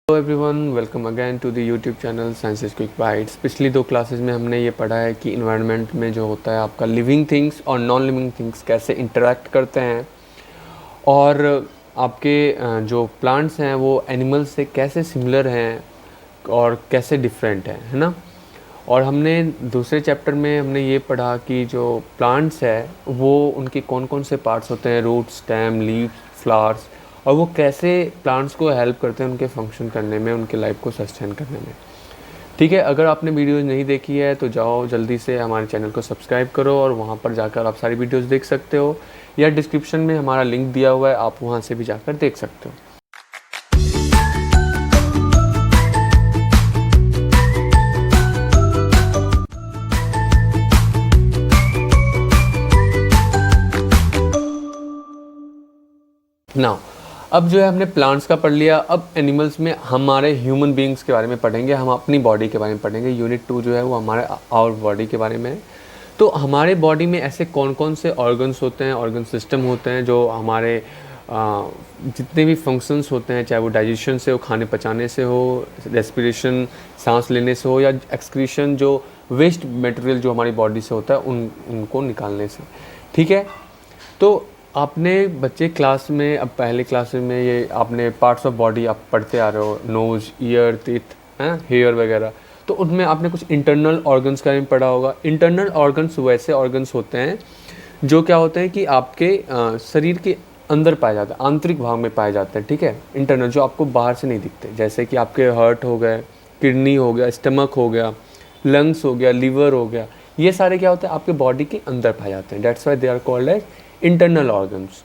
Hello everyone, welcome again to the YouTube channel sciences quick bites. पिछली 2 classes में हमने ये पढ़ा है कि इन्वायरमेंट में जो होता है आपका लिविंग थिंग्स और नॉन लिविंग थिंग्स कैसे इंटरेक्ट करते हैं और आपके जो प्लांट्स हैं वो एनिमल्स से कैसे सिमिलर हैं और कैसे डिफरेंट हैं, है ना। और हमने दूसरे चैप्टर में हमने ये पढ़ा कि जो प्लांट्स है वो उनके कौन कौन से पार्ट्स होते हैं, रूट, स्टेम, लीव्स, फ्लावर्स, और वो कैसे प्लांट्स को हेल्प करते हैं उनके फंक्शन करने में, उनके लाइफ को सस्टेन करने में। ठीक है, अगर आपने वीडियोज़ नहीं देखी है तो जाओ जल्दी से हमारे चैनल को सब्सक्राइब करो और वहाँ पर जाकर आप सारी वीडियोज़ देख सकते हो, या डिस्क्रिप्शन में हमारा लिंक दिया हुआ है, आप वहाँ से भी जाकर देख सकते हो। नाउ अब जो है हमने प्लांट्स का पढ़ लिया। अब एनिमल्स में हमारे ह्यूमन बीइंग्स के बारे में पढ़ेंगे, हम अपनी बॉडी के बारे में पढ़ेंगे। यूनिट 2 जो है वो हमारे आवर बॉडी के बारे में है। तो हमारे बॉडी में ऐसे कौन कौन से ऑर्गन्स होते हैं, ऑर्गन सिस्टम होते हैं जो हमारे जितने भी फंक्शंस होते हैं, चाहे वो डाइजेशन से हो, खाने पचाने से हो, रेस्पिरेशन सांस लेने से हो, या एक्सक्रीशन जो वेस्ट मटेरियल जो हमारी बॉडी से होता है उनको निकालने से। ठीक है, तो आपने बच्चे क्लास में, अब पहले क्लास में ये आपने पार्ट्स ऑफ बॉडी आप पढ़ते आ रहे हो, नोज़, ईयर, टीथ, हेयर वगैरह। तो उनमें आपने कुछ इंटरनल ऑर्गन्स का भी पढ़ा होगा। इंटरनल ऑर्गन्स वैसे ऑर्गन्स होते हैं जो क्या होते हैं कि आपके शरीर के अंदर पाए जाते हैं, आंतरिक भाग में पाए जाते हैं। ठीक है, इंटरनल जो आपको बाहर से नहीं दिखते, जैसे कि आपके हार्ट हो गए, किडनी हो गया, स्टमक हो गया, लंग्स हो गया, लीवर हो गया, ये सारे क्या होते हैं आपके बॉडी के अंदर पाए जाते हैं। That's why they are called as internal organs.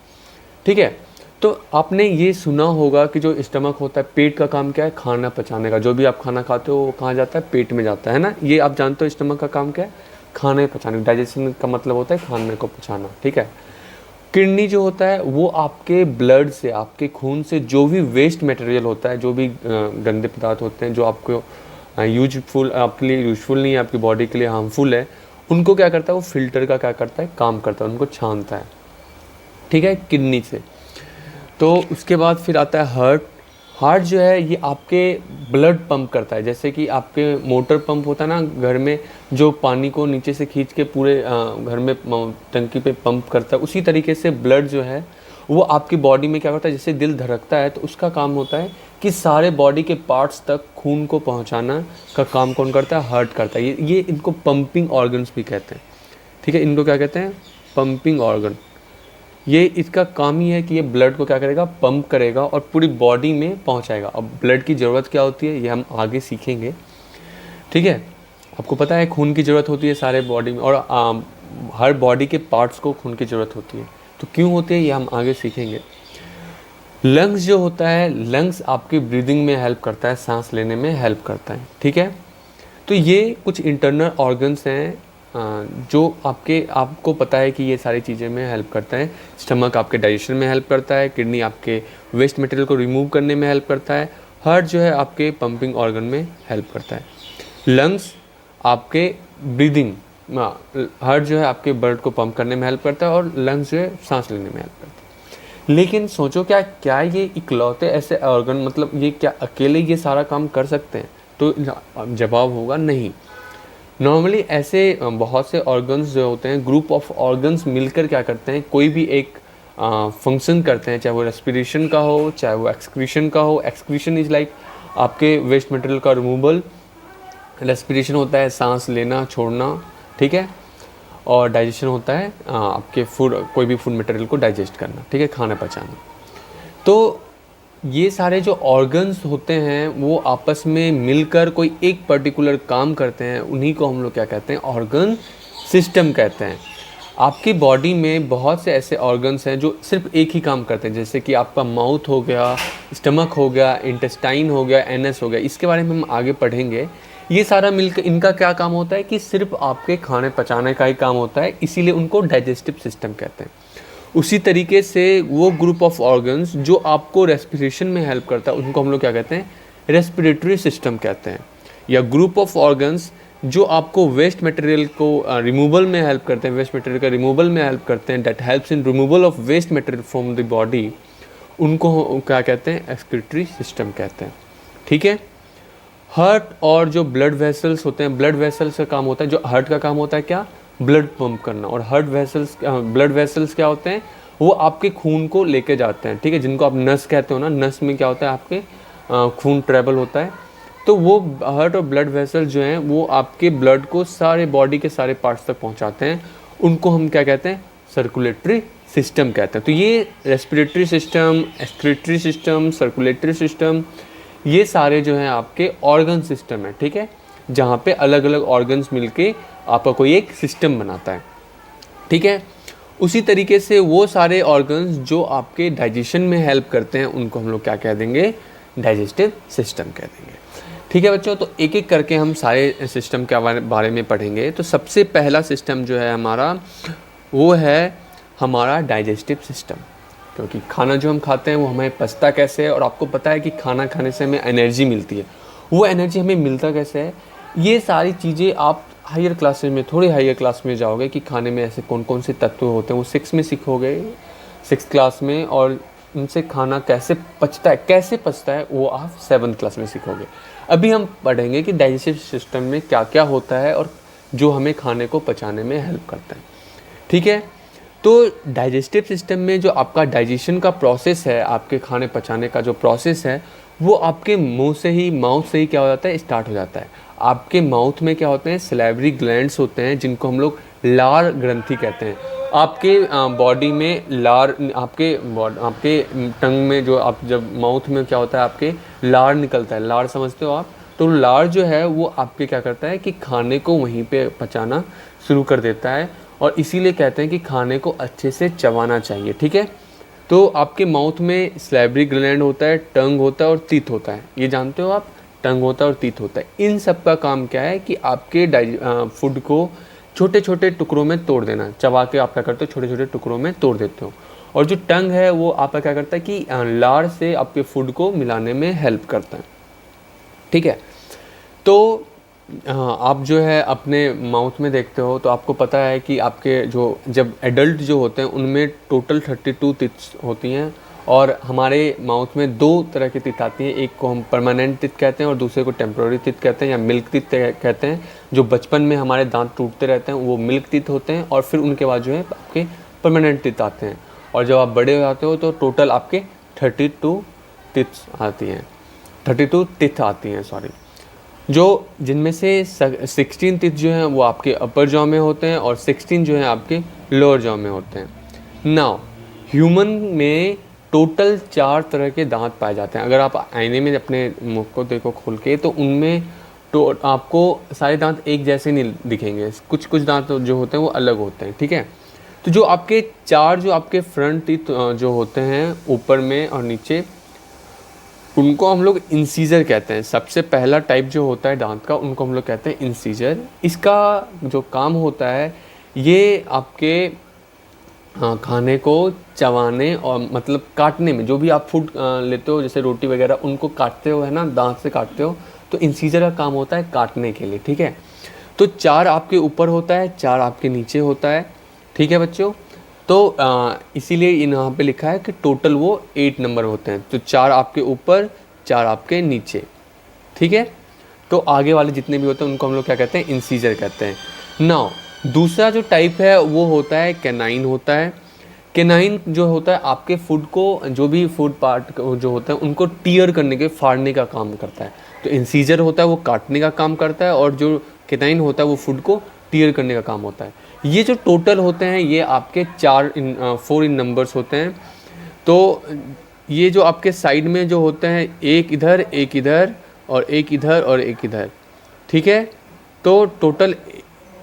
ठीक है, तो आपने ये सुना होगा कि जो स्टमक होता है, पेट का काम क्या है, खाना पचाने का। जो भी आप खाना खाते हो वो कहाँ जाता है, पेट में जाता है ना। ये आप जानते हो स्टमक का काम क्या है, खाने पचाने। डाइजेशन का मतलब होता है खाने को पचाना। ठीक है, किडनी जो होता है वो आपके ब्लड से, आपके खून से जो भी वेस्ट मटेरियल होता है, जो भी गंदे पदार्थ होते हैं जो आपको यूजफुल, आपके लिए यूजफुल नहीं है, आपकी बॉडी के लिए हार्मफुल है, उनको क्या करता है, वो फिल्टर का क्या करता है, काम करता है, उनको छानता है। ठीक है, किडनी से। तो उसके बाद फिर आता है हार्ट। हार्ट जो है ये आपके ब्लड पंप करता है, जैसे कि आपके मोटर पंप होता है ना घर में, जो पानी को नीचे से खींच के पूरे घर में टंकी पे पंप करता है। उसी तरीके से ब्लड जो है वो आपकी बॉडी में क्या करता है, जैसे दिल धड़कता है तो उसका काम होता है कि सारे बॉडी के पार्ट्स तक खून को पहुंचाना का काम कौन करता है, हार्ट करता है। ये इनको पंपिंग ऑर्गन्स भी कहते हैं। ठीक है, इनको क्या कहते हैं, पंपिंग ऑर्गन। ये इसका काम ही है कि ये ब्लड को क्या करेगा, पंप करेगा और पूरी बॉडी में पहुंचाएगा। अब ब्लड की ज़रूरत क्या होती है ये हम आगे सीखेंगे। ठीक है, आपको पता है खून की ज़रूरत होती है सारे बॉडी में, और हर बॉडी के पार्ट्स को खून की ज़रूरत होती है। तो क्यों होती है ये हम आगे सीखेंगे। लंग्स जो होता है, लंग्स आपकी ब्रीदिंग में हेल्प करता है, सांस लेने में हेल्प करता है। ठीक है, तो ये कुछ इंटरनल ऑर्गन्स हैं जो आपको पता है कि ये सारी चीज़ें में हेल्प करता है। स्टमक आपके डाइजेशन में हेल्प करता है, किडनी आपके वेस्ट मटेरियल को रिमूव करने में हेल्प करता है, हार्ट जो है आपके पंपिंग ऑर्गन में हेल्प करता है, लंग्स आपके ब्रीदिंग, हार्ट जो है आपके ब्लड को पंप करने में हेल्प करता है, और लंग्स जो है सांस लेने में हेल्प करता है। लेकिन सोचो क्या ये इकलौते ऐसे ऑर्गन, मतलब ये क्या अकेले ये सारा काम कर सकते हैं? तो जवाब होगा नहीं। नॉर्मली ऐसे बहुत से ऑर्गन्स जो होते हैं, ग्रुप ऑफ ऑर्गन्स मिलकर क्या करते हैं, कोई भी एक फंक्शन करते हैं, चाहे वो रेस्पिरेशन का हो, चाहे वो एक्सक्रीशन का हो। एक्सक्रीशन इज लाइक आपके वेस्ट मटेरियल का रिमूवल, रेस्पिरेशन होता है सांस लेना छोड़ना। ठीक है, और डाइजेशन होता है आपके फूड, कोई भी फूड मटेरियल को डाइजेस्ट करना। ठीक है, खाना पचाना। तो ये सारे जो ऑर्गन्स होते हैं वो आपस में मिलकर कोई एक पर्टिकुलर काम करते हैं, उन्हीं को हम लोग क्या कहते हैं, ऑर्गन सिस्टम कहते हैं। आपकी बॉडी में बहुत से ऐसे ऑर्गन्स हैं जो सिर्फ एक ही काम करते हैं, जैसे कि आपका माउथ हो गया, स्टमक हो गया, इंटेस्टाइन हो गया, एनएस हो गया। इसके बारे में हम आगे पढ़ेंगे। ये सारा मिलकर इनका क्या काम होता है कि सिर्फ आपके खाने पचाने का ही काम होता है, इसीलिए उनको डाइजेस्टिव सिस्टम कहते हैं। उसी तरीके से वो ग्रुप ऑफ ऑर्गन्स जो आपको रेस्पिरेशन में हेल्प करता है, उनको हम लोग क्या कहते हैं, रेस्पिरेटरी सिस्टम कहते हैं। या ग्रुप ऑफ ऑर्गन्स जो आपको वेस्ट मटेरियल को रिमूवल में हेल्प करते हैं, वेस्ट मटेरियल का रिमूवल में हेल्प करते हैं, that helps in removal of waste material from the body, उनको क्या कहते हैं, एक्सक्रीटरी सिस्टम कहते हैं। ठीक है। हार्ट और जो ब्लड वेसल्स होते हैं, ब्लड वेसल्स का काम होता है, जो हार्ट का काम होता है क्या, ब्लड पंप करना, और ब्लड वेसल्स क्या होते हैं, वो आपके खून को लेके जाते हैं, ठीक है, जिनको आप नस कहते हो ना, नस में क्या होता है, आपके खून ट्रेवल होता है। तो वो हार्ट और ब्लड वेसल जो हैं वो आपके ब्लड को सारे बॉडी के सारे पार्ट्स तक पहुंचाते हैं, उनको हम क्या कहते हैं, सर्कुलेटरी सिस्टम कहते हैं। तो ये respiratory system, excretory system, circulatory system, ये सारे जो हैं आपके ऑर्गन सिस्टम है, ठीक है, जहाँ पे अलग अलग ऑर्गन्स मिलके आपका कोई एक सिस्टम बनाता है, ठीक है। उसी तरीके से वो सारे ऑर्गन्स जो आपके डाइजेशन में हेल्प करते हैं उनको हम लोग क्या कह देंगे, डाइजेस्टिव सिस्टम कह देंगे, ठीक है बच्चों। तो एक एक करके हम सारे सिस्टम के बारे में पढ़ेंगे। तो सबसे पहला सिस्टम जो है हमारा, वो है हमारा डाइजेस्टिव सिस्टम, क्योंकि खाना जो हम खाते हैं वो हमें पचता कैसे है, और आपको पता है कि खाना खाने से हमें एनर्जी मिलती है, वो एनर्जी हमें मिलता कैसे है, ये सारी चीज़ें आप हायर क्लासेस में, थोड़ी हायर क्लास में जाओगे कि खाने में ऐसे कौन कौन से तत्व होते हैं, वो 6 में सीखोगे, 6th क्लास में, और उनसे खाना कैसे पचता है वो आप 7th क्लास में सीखोगे। अभी हम पढ़ेंगे कि डाइजेस्टिव सिस्टम में क्या क्या होता है और जो हमें खाने को पचाने में हेल्प करता है, ठीक है। तो डाइजेस्टिव सिस्टम में जो आपका डाइजेशन का प्रोसेस है, आपके खाने पचाने का जो प्रोसेस है, वो आपके मुंह से ही, माउथ से ही क्या हो जाता है, स्टार्ट हो जाता है। आपके माउथ में क्या होते हैं, सैलिवरी ग्लैंड्स होते हैं, जिनको हम लोग लार ग्रंथि कहते हैं। आपके बॉडी में लार, आपके टंग में जो आप जब माउथ में क्या होता है, आपके लार निकलता है, लार समझते हो आप, तो लार जो है वो आपके क्या करता है कि खाने को वहीं पे पचाना शुरू कर देता है, और इसीलिए कहते हैं कि खाने को अच्छे से चबाना चाहिए, ठीक है। तो आपके माउथ में सैलिवरी ग्लैंड होता है, टंग होता है और टीथ होता है, ये जानते हो आप, टंग होता है और टीथ होता है। इन सब का काम क्या है कि आपके फूड को छोटे छोटे टुकड़ों में तोड़ देना, चबा के आप क्या करते हो, छोटे छोटे टुकड़ों में तोड़ देते हो। और जो टंग है वो आपका क्या करता है कि लार से आपके फूड को मिलाने में हेल्प करता है, ठीक है। तो हाँ, आप जो है अपने माउथ में देखते हो तो आपको पता है कि आपके जो जब एडल्ट जो होते हैं उनमें टोटल 32 टीथ होती हैं, और हमारे माउथ में 2 तरह की टीथ आती हैं, एक को हम परमानेंट टीथ कहते हैं और दूसरे को टेम्प्रोरी टीथ कहते हैं या मिल्क टीथ कहते हैं। जो बचपन में हमारे दांत टूटते रहते हैं वो मिल्क टीथ होते हैं, और फिर उनके बाद जो है आपके परमानेंट टीथ आते हैं, और जब आप बड़े हो जाते हो तो टोटल आपके 32 टीथ आती हैं, 32 टीथ आती हैं, सॉरी, जो जिनमें से 16 टीथ जो हैं वो आपके अपर जॉ में होते हैं और 16 जो हैं आपके लोअर जॉ में होते हैं। नाउ ह्यूमन में टोटल 4 तरह के दांत पाए जाते हैं। अगर आप आईने में अपने मुख को देखो खोल के, तो उनमें तो आपको सारे दांत एक जैसे नहीं दिखेंगे, कुछ कुछ दांत जो होते हैं वो अलग होते हैं, ठीक है। तो जो आपके 4 जो आपके फ्रंट टीथ जो होते हैं ऊपर में और नीचे, उनको हम लोग इंसीजर कहते हैं। सबसे पहला टाइप जो होता है दांत का, उनको हम लोग कहते हैं इंसीजर। इसका जो काम होता है, ये आपके खाने को चबाने और मतलब काटने में, जो भी आप फूड लेते हो जैसे रोटी वगैरह, उनको काटते हो है ना, दांत से काटते हो, तो इंसीजर का काम होता है काटने के लिए, ठीक है। तो 4 आपके ऊपर होता है, 4 आपके नीचे होता है, ठीक है बच्चों। तो इसीलिए यहाँ पे लिखा है कि टोटल वो 8 नंबर होते हैं। तो 4 आपके ऊपर, 4 आपके नीचे, ठीक है। तो आगे वाले जितने भी होते हैं उनको हम लोग क्या कहते हैं, इंसीजर कहते हैं। नाउ दूसरा जो टाइप है वो होता है कैनाइन होता है। कैनाइन जो होता है आपके फूड को, जो भी फूड पार्ट जो होता है उनको टीयर करने के, फाड़ने का काम करता है। तो इंसीजर होता है वो काटने का काम करता है, और जो कैनाइन होता है वो फूड को टीयर करने का काम होता है। ये जो टोटल होते हैं ये आपके 4 इन नंबर्स होते हैं। तो ये जो आपके साइड में जो होते हैं, एक इधर, एक इधर, और एक इधर, और एक इधर, ठीक है। तो टोटल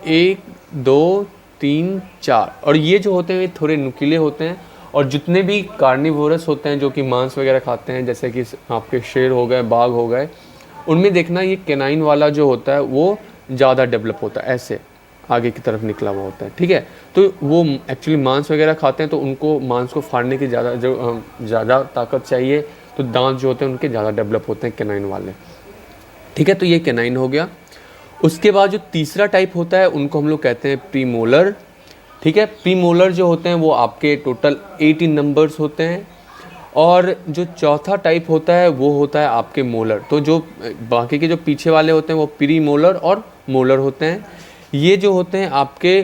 1 2 3 4, और ये जो होते हैं ये थोड़े नुकीले होते हैं। और जितने भी कार्निवोरस होते हैं जो कि मांस वगैरह खाते हैं, जैसे कि आपके शेर हो गए, बाघ हो गए, उनमें देखना ये कैनाइन वाला जो होता है वो ज़्यादा डेवलप होता है, ऐसे आगे की तरफ निकला हुआ होता है, ठीक है। तो वो एक्चुअली मांस वगैरह खाते हैं, तो उनको मांस को फाड़ने की ज़्यादा ताकत चाहिए, तो दांत जो होते हैं उनके ज़्यादा डेवलप होते हैं कैनाइन वाले, ठीक है। तो ये कैनाइन हो गया। उसके बाद जो तीसरा टाइप होता है उनको हम लोग कहते हैं प्रीमोलर, ठीक है। प्रीमोलर जो होते हैं वो आपके टोटल 18 नंबर्स होते हैं, और जो चौथा टाइप होता है वो होता है आपके मोलर। तो जो बाकी के जो पीछे वाले होते हैं वो प्री मोलर और मोलर होते हैं। ये जो होते हैं आपके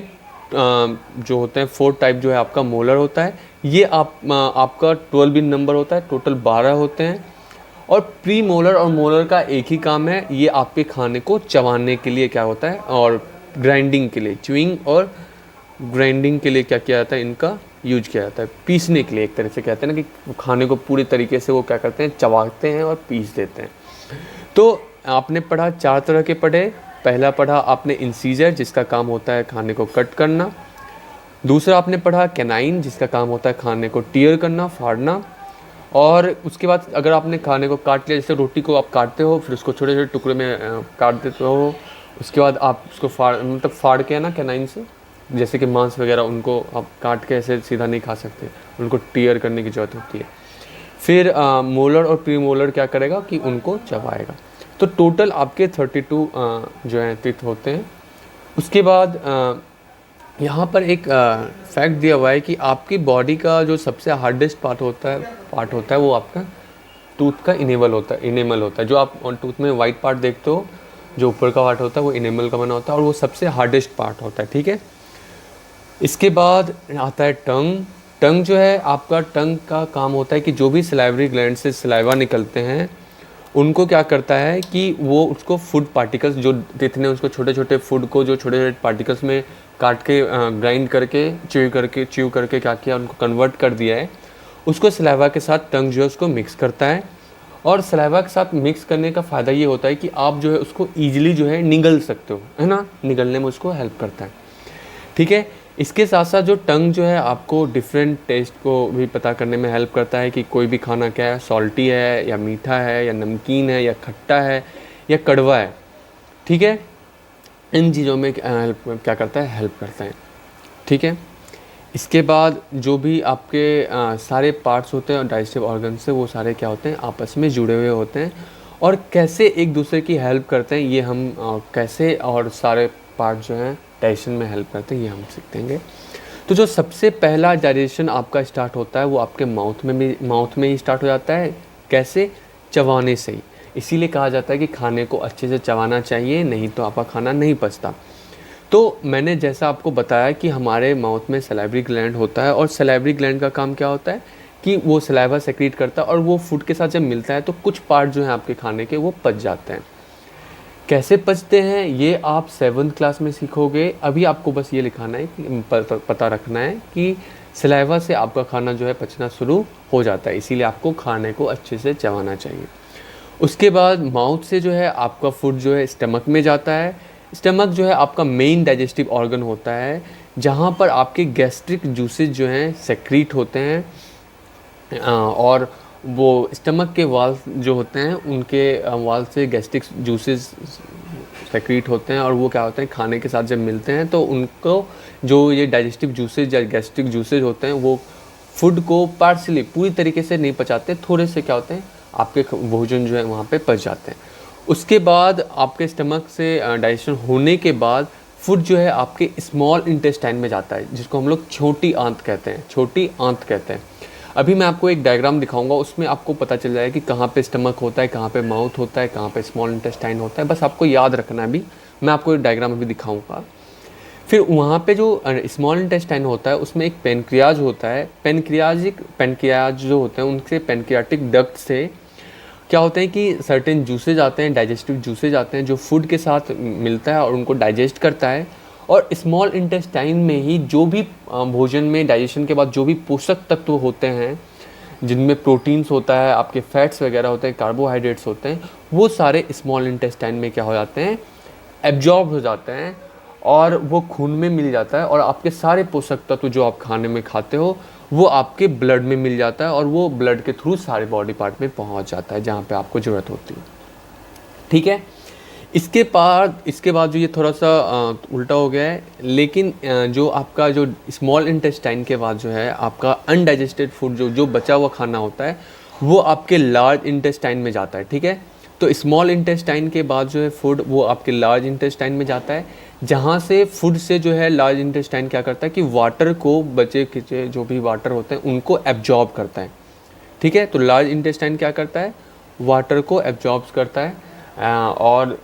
जो होते हैं फोर्थ टाइप जो है आपका मोलर होता है। ये आपका 12 इन नंबर होता है, टोटल 12 होते हैं। और प्री मोलर और मोलर का एक ही काम है, ये आपके खाने को चबाने के लिए क्या होता है और ग्राइंडिंग के लिए, च्यूइंग और ग्राइंडिंग के लिए क्या किया जाता है, इनका यूज किया जाता है, पीसने के लिए। एक तरह से कहते हैं ना कि खाने को पूरी तरीके से वो क्या करते हैं, चबाते हैं और पीस देते हैं। तो आपने पढ़ा 4 तरह के पढ़े। पहला पढ़ा आपने इंसीजर, जिसका काम होता है खाने को कट करना। दूसरा आपने पढ़ा कैनाइन, जिसका काम होता है खाने को टीयर करना, फाड़ना। और उसके बाद अगर आपने खाने को काट लिया, जैसे रोटी को आप काटते हो फिर उसको छोटे छोटे टुकड़े में काट देते हो, उसके बाद आप उसको फाड़ के है ना कैनाइन से, जैसे कि मांस वगैरह उनको आप काट के ऐसे सीधा नहीं खा सकते, उनको टीयर करने की ज़रूरत होती है। फिर मोलर और प्री मोलर क्या करेगा कि उनको चबाएगा। तो टोटल आपके 32 जो हैं टीथ होते हैं। उसके बाद यहाँ पर एक फैक्ट दिया हुआ है कि आपकी बॉडी का जो सबसे हार्डेस्ट पार्ट होता है वो आपका टूथ का इनेमल होता है। जो आप टूथ में वाइट पार्ट देखते हो, जो ऊपर का पार्ट होता है वो इनेमल का बना होता है और वो सबसे हार्डेस्ट पार्ट होता है, ठीक है। इसके बाद आता है टंग जो है आपका, टंग का काम होता है कि जो भी सलाइवरी ग्लैंड से सलाइवा निकलते हैं उनको क्या करता है कि वो उसको फूड पार्टिकल्स, जो जितने उसको छोटे छोटे फूड को जो छोटे छोटे पार्टिकल्स में काट के ग्राइंड करके च्यू करके क्या किया, उनको कन्वर्ट कर दिया है, उसको सलाइवा के साथ टंग जो है उसको मिक्स करता है। और सलाइवा के साथ मिक्स करने का फ़ायदा ये होता है कि आप जो है उसको ईजिली जो है निगल सकते हो, है ना, निगलने में उसको हेल्प करता है, ठीक है। इसके साथ साथ जो टंग जो है आपको डिफरेंट टेस्ट को भी पता करने में हेल्प करता है कि कोई भी खाना क्या है, सॉल्टी है या मीठा है या नमकीन है या खट्टा है या कड़वा है, ठीक है। इन चीज़ों में क्या करता है, हेल्प करता है, ठीक है। इसके बाद जो भी आपके सारे पार्ट्स होते हैं डाइजेस्टिव ऑर्गन से, वो सारे क्या होते हैं, आपस में जुड़े हुए होते हैं और कैसे एक दूसरे की हेल्प करते हैं, ये हम कैसे और सारे पार्ट जो हैं डाइजेशन में हेल्प करते हैं, ये हम सीखेंगे। तो जो सबसे पहला डाइजेशन आपका स्टार्ट होता है वो आपके माउथ में ही स्टार्ट हो जाता है। कैसे? चबाने से ही। इसीलिए कहा जाता है कि खाने को अच्छे से चबाना चाहिए, नहीं तो आपका खाना नहीं पचता। तो मैंने जैसा आपको बताया कि हमारे माउथ में सलाइवरी ग्लैंड होता है और सलाइवरी ग्लैंड का काम क्या होता है कि वो सलाइवा सेक्रीट करता है और वो फूड के साथ जब मिलता है तो कुछ पार्ट जो हैं आपके खाने के वो पच जाते हैं। कैसे पचते हैं ये आप 7th क्लास में सीखोगे। अभी आपको बस ये लिखाना है कि पता रखना है कि सलाइवा से आपका खाना जो है पचना शुरू हो जाता है, इसीलिए आपको खाने को अच्छे से चबाना चाहिए। उसके बाद माउथ से जो है आपका फूड जो है स्टमक में जाता है। स्टमक जो है आपका मेन डाइजेस्टिव ऑर्गन होता है, जहाँ पर आपके गैस्ट्रिक जूसेस जो हैं सेक्रीट होते हैं और वो स्टमक के वाल जो होते हैं उनके वाल से गैस्ट्रिक जूसेस सेक्रीट होते हैं और वो क्या होते हैं खाने के साथ जब मिलते हैं तो उनको जो ये डाइजेस्टिव जूसेस या गैस्ट्रिक जूसेस होते हैं वो फूड को पार्शली पूरी तरीके से नहीं पचाते, थोड़े से क्या होते हैं आपके भोजन जो है वहाँ पे पच जाते हैं। उसके बाद आपके स्टमक से डाइजेशन होने के बाद फूड जो है आपके स्मॉल इंटेस्टाइन में जाता है, जिसको हम लोग छोटी आंत कहते हैं। अभी मैं आपको एक डायग्राम दिखाऊंगा, उसमें आपको पता चल जाएगा कि कहाँ पे स्टमक होता है, कहाँ पे माउथ होता है, कहाँ पे स्मॉल इंटेस्टाइन होता है। बस आपको याद रखना है। अभी मैं आपको एक डायग्राम अभी दिखाऊंगा। फिर वहाँ पे जो स्मॉल इंटेस्टाइन होता है उसमें एक पेनक्रियाज होता है। पेनक्रियाज जो होते हैं उनसे पेनक्रियाटिक डक्ट से क्या होता है कि सर्टेन जूसेज आते हैं, डाइजेस्टिव जूसेज आते हैं जो फूड के साथ मिलता है और उनको डाइजेस्ट करता है। और स्मॉल इंटेस्टाइन में ही जो भी भोजन में डाइजेशन के बाद जो भी पोषक तत्व होते हैं, जिनमें प्रोटीन्स होता है, आपके फैट्स वगैरह होते हैं, कार्बोहाइड्रेट्स होते हैं, वो सारे स्मॉल इंटेस्टाइन में क्या हो जाते हैं, एब्जॉर्ब हो जाते हैं और वो खून में मिल जाता है। और आपके सारे पोषक तत्व जो आप खाने में खाते हो वो आपके ब्लड में मिल जाता है और वो ब्लड के थ्रू सारे बॉडी पार्ट में पहुंच जाता है जहाँ पे आपको ज़रूरत होती है, ठीक है। इसके बाद जो ये थोड़ा सा उल्टा हो गया है, लेकिन जो आपका जो स्मॉल इंटेस्टाइन के बाद जो है आपका अनडाइजेस्टेड फूड जो बचा हुआ खाना होता है वो आपके लार्ज इंटेस्टाइन में जाता है, ठीक है। तो स्मॉल इंटेस्टाइन के बाद जो है फूड वो आपके लार्ज इंटेस्टाइन में जाता है, जहाँ से फूड से जो है लार्ज इंटेस्टाइन क्या करता है कि वाटर को, बचे खिंचे जो भी वाटर होते हैं उनको एब्जॉर्ब करता है, ठीक है। तो लार्ज इंटेस्टाइन क्या करता है, वाटर को एब्जॉर्ब करता है और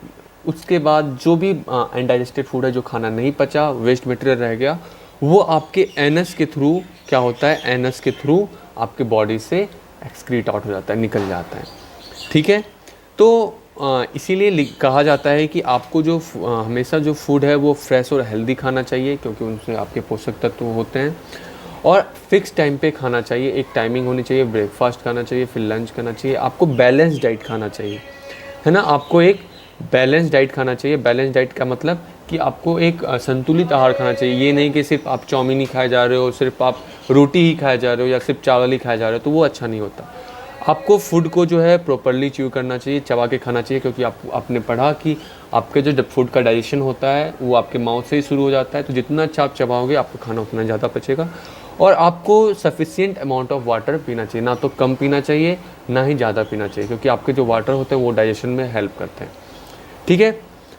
उसके बाद जो भी अनडाइजेस्टेड फूड है, जो खाना नहीं पचा, वेस्ट मटेरियल रह गया, वो आपके एनस के थ्रू क्या होता है, एनस के थ्रू आपके बॉडी से एक्सक्रीट आउट हो जाता है, निकल जाता है। ठीक है। तो इसीलिए कहा जाता है कि आपको जो हमेशा जो फूड है वो फ्रेश और हेल्दी खाना चाहिए, क्योंकि उनसे आपके पोषक तत्व होते हैं। और फिक्स टाइम पे खाना चाहिए, एक टाइमिंग होनी चाहिए, ब्रेकफास्ट खाना चाहिए, फिर लंच करना चाहिए। आपको बैलेंस डाइट खाना चाहिए, है ना। आपको एक बैलेंस डाइट खाना चाहिए। बैलेंस डाइट का मतलब कि आपको एक संतुलित आहार खाना चाहिए। ये नहीं कि सिर्फ आप चाउमीन ही खाए जा रहे हो, सिर्फ आप रोटी ही खाए जा रहे हो या सिर्फ चावल ही खाए जा रहे हो, तो वो अच्छा नहीं होता। आपको फूड को जो है प्रॉपरली च्यू करना चाहिए, चबा के खाना चाहिए, क्योंकि आपने पढ़ा कि आपके जो फूड का डाइजेशन होता है वो आपके माउथ से ही शुरू हो जाता है। तो जितना अच्छा आप चबाओगे आपका खाना उतना ज़्यादा पचेगा। और आपको सफिशिएंट अमाउंट ऑफ वाटर पीना चाहिए, ना तो कम पीना चाहिए ना ही ज़्यादा पीना चाहिए, क्योंकि आपके जो वाटर होते हैं वो डाइजेशन में हेल्प करते हैं। ठीक है।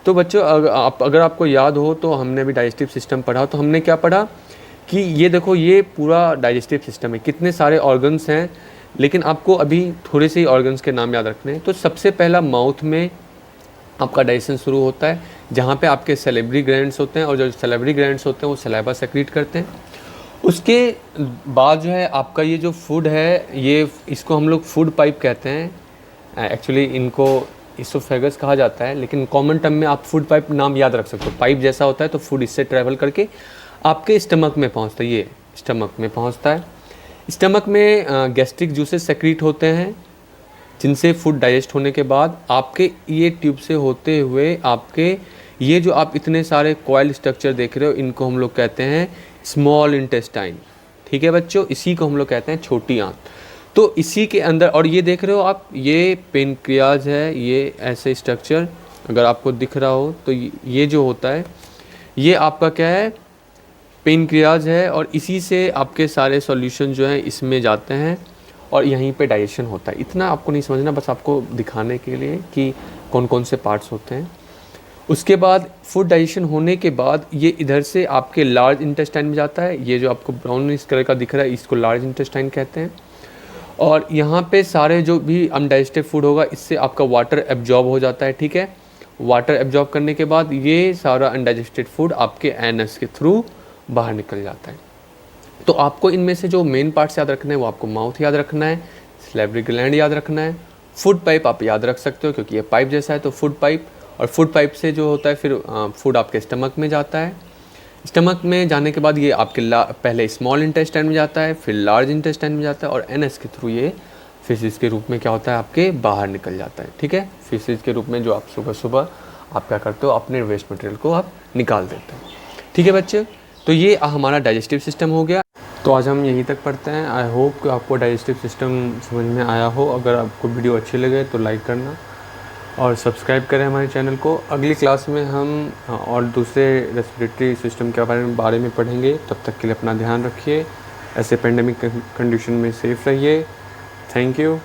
तो बच्चों अगर आपको याद हो तो हमने भी डाइजेस्टिव सिस्टम पढ़ा, तो हमने क्या पढ़ा कि ये देखो, ये पूरा डाइजेस्टिव सिस्टम है, कितने सारे ऑर्गन्स हैं, लेकिन आपको अभी थोड़े से ही ऑर्गन्स के नाम याद रखने हैं। तो सबसे पहला माउथ में आपका डाइजेशन शुरू होता है, जहाँ पे आपके सैलिवरी ग्लैंड्स होते हैं, और जो सैलिवरी ग्लैंड्स होते हैं वो सलाइवा सेक्रीट करते हैं। उसके बाद जो है आपका ये जो फूड है, ये इसको हम लोग फूड पाइप कहते हैं। एक्चुअली इनको इसोफेगस कहा जाता है, लेकिन कॉमन टर्म में आप फूड पाइप नाम याद रख सकते हो। पाइप जैसा होता है, तो फूड इससे ट्रैवल करके आपके स्टमक में पहुंचता है, ये स्टमक में पहुंचता है। स्टमक में गैस्ट्रिक जूसेस सेक्रीट होते हैं, जिनसे फूड डाइजेस्ट होने के बाद आपके ये ट्यूब से होते हुए आपके ये जो आप इतने सारे कॉइल स्ट्रक्चर देख रहे हो, इनको हम लोग कहते हैं स्मॉल इंटेस्टाइन। ठीक है बच्चों, इसी को हम लोग कहते हैं छोटी आंत। तो इसी के अंदर, और ये देख रहे हो आप, ये पेनक्रियाज है, ये ऐसे स्ट्रक्चर अगर आपको दिख रहा हो तो ये जो होता है ये आपका क्या है, पेनक्रियाज है। और इसी से आपके सारे सॉल्यूशन जो हैं इसमें जाते हैं और यहीं पे डाइजेशन होता है। इतना आपको नहीं समझना, बस आपको दिखाने के लिए कि कौन कौन से पार्ट्स होते हैं। उसके बाद फूड डाइजेशन होने के बाद ये इधर से आपके लार्ज इंटेस्टाइन में जाता है। ये जो आपको ब्राउन इस कलर का दिख रहा है, इसको लार्ज इंटेस्टाइन कहते हैं। और यहाँ पे सारे जो भी अनडाइजेस्टेड फूड होगा, इससे आपका वाटर एब्जॉर्ब हो जाता है। ठीक है। वाटर एब्जॉर्ब करने के बाद ये सारा अनडाइजेस्टेड फूड आपके एनस के थ्रू बाहर निकल जाता है। तो आपको इनमें से जो मेन पार्ट्स याद रखना है वो आपको माउथ याद रखना है, सैलिवरी ग्लैंड याद रखना है, फूड पाइप आप याद रख सकते हो क्योंकि ये पाइप जैसा है, तो फूड पाइप। और फूड पाइप से जो होता है फिर फूड आपके स्टमक में जाता है। स्टमक में जाने के बाद ये आपके पहले स्मॉल इंटेस्टाइन में जाता है, फिर लार्ज इंटेस्टाइन में जाता है, और एनएस के थ्रू ये फिशेज के रूप में क्या होता है, आपके बाहर निकल जाता है। ठीक है। फिशेज के रूप में जो आप सुबह सुबह आप क्या करते हो, अपने वेस्ट मटेरियल को आप निकाल देते हो। ठीक है बच्चे, तो ये हमारा डाइजेस्टिव सिस्टम हो गया। तो आज हम यहीं तक पढ़ते हैं। आई होप कि आपको डाइजेस्टिव सिस्टम समझ में आया हो। अगर आपको वीडियो अच्छी लगे तो लाइक करना और सब्सक्राइब करें हमारे चैनल को। अगली क्लास में हम और दूसरे रेस्पिरेटरी सिस्टम के बारे में पढ़ेंगे। तब तक के लिए अपना ध्यान रखिए, ऐसे पेंडेमिक कंडीशन में सेफ रहिए। Thank you.